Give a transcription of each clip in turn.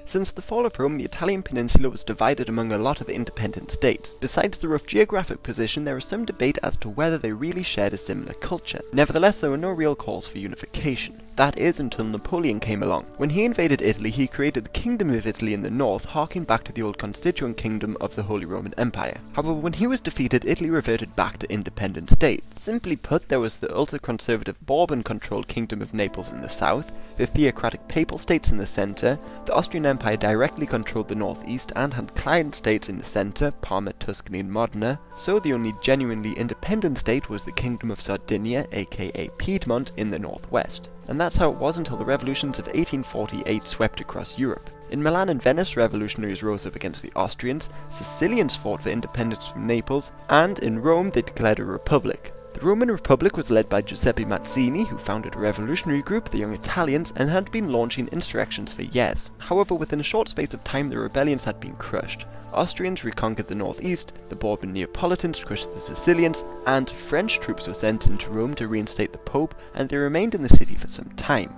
Since the fall of Rome, the Italian peninsula was divided among a lot of independent states. Besides the rough geographic position, there was some debate as to whether they really shared a similar culture. Nevertheless, there were no real calls for unification. That is, until Napoleon came along. When he invaded Italy, he created the Kingdom of Italy in the north, harking back to the old constituent kingdom of the Holy Roman Empire. However, when he was defeated, Italy reverted back to independent state. Simply put, there was the ultra-conservative Bourbon-controlled Kingdom of Naples in the south, the theocratic Papal States in the centre, the Austrian Empire directly controlled the northeast and had client states in the centre, Parma, Tuscany and Modena, so the only genuinely independent state was the Kingdom of Sardinia, aka Piedmont, in the northwest. And that's how it was until the revolutions of 1848 swept across Europe. In Milan and Venice, revolutionaries rose up against the Austrians, Sicilians fought for independence from Naples, and in Rome they declared a republic. The Roman Republic was led by Giuseppe Mazzini, who founded a revolutionary group, the Young Italians, and had been launching insurrections for years. However, within a short space of time the rebellions had been crushed. Austrians reconquered the northeast, the Bourbon Neapolitans crushed the Sicilians, and French troops were sent into Rome to reinstate the Pope, and they remained in the city for some time.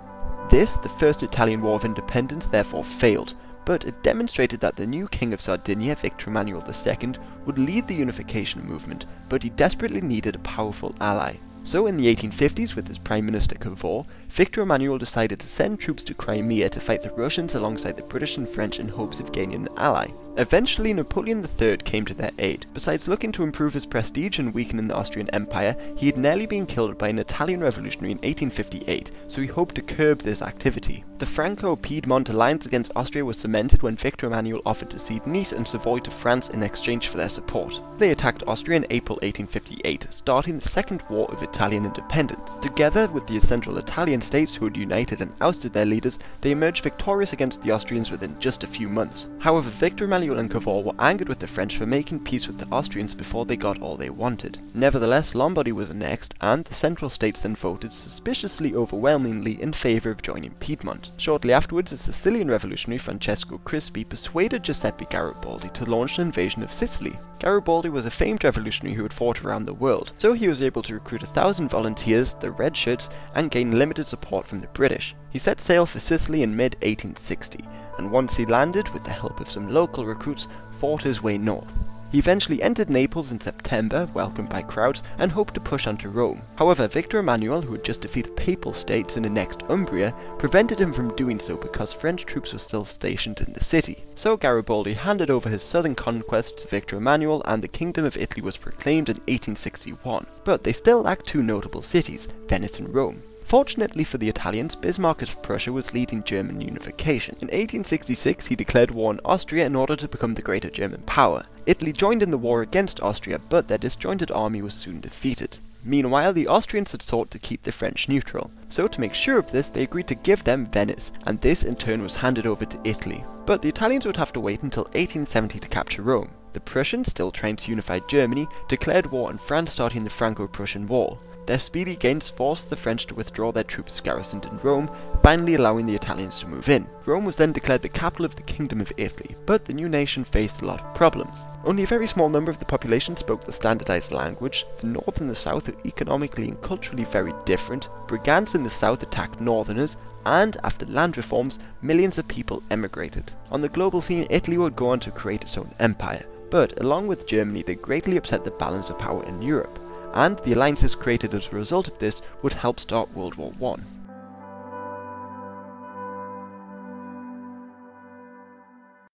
This, the First Italian War of Independence, therefore failed, but it demonstrated that the new king of Sardinia, Victor Emmanuel II, would lead the unification movement, but he desperately needed a powerful ally. So in the 1850s, with his Prime Minister Cavour, Victor Emmanuel decided to send troops to Crimea to fight the Russians alongside the British and French in hopes of gaining an ally. Eventually, Napoleon III came to their aid. Besides looking to improve his prestige and weakening the Austrian Empire, he had nearly been killed by an Italian revolutionary in 1858, so he hoped to curb this activity. The Franco-Piedmont alliance against Austria was cemented when Victor Emmanuel offered to cede Nice and Savoy to France in exchange for their support. They attacked Austria in April 1858, starting the Second War of Italian Independence. Together with the Central Italian states who had united and ousted their leaders, they emerged victorious against the Austrians within just a few months. However, Victor Emmanuel and Cavour were angered with the French for making peace with the Austrians before they got all they wanted. Nevertheless, Lombardy was annexed, and the Central States then voted suspiciously overwhelmingly in favour of joining Piedmont. Shortly afterwards, a Sicilian revolutionary, Francesco Crispi, persuaded Giuseppe Garibaldi to launch an invasion of Sicily. Garibaldi was a famed revolutionary who had fought around the world, so he was able to recruit 1,000 volunteers, the Red Shirts, and gain limited support from the British. He set sail for Sicily in mid-1860, and once he landed, with the help of some local recruits, fought his way north. He eventually entered Naples in September, welcomed by crowds, and hoped to push on to Rome. However, Victor Emmanuel, who had just defeated Papal States and annexed Umbria, prevented him from doing so because French troops were still stationed in the city. So Garibaldi handed over his southern conquests to Victor Emmanuel, and the Kingdom of Italy was proclaimed in 1861. But they still lacked two notable cities, Venice and Rome. Fortunately for the Italians, Bismarck of Prussia was leading German unification. In 1866 he declared war on Austria in order to become the greater German power. Italy joined in the war against Austria, but their disjointed army was soon defeated. Meanwhile, the Austrians had sought to keep the French neutral, so to make sure of this they agreed to give them Venice, and this in turn was handed over to Italy. But the Italians would have to wait until 1870 to capture Rome. The Prussians, still trying to unify Germany, declared war on France, starting the Franco-Prussian War. Their speedy gains forced the French to withdraw their troops garrisoned in Rome, finally allowing the Italians to move in. Rome was then declared the capital of the Kingdom of Italy, but the new nation faced a lot of problems. Only a very small number of the population spoke the standardized language, the north and the south were economically and culturally very different, brigands in the south attacked northerners, and after land reforms, millions of people emigrated. On the global scene, Italy would go on to create its own empire, but along with Germany they greatly upset the balance of power in Europe, and the alliances created as a result of this would help start World War I.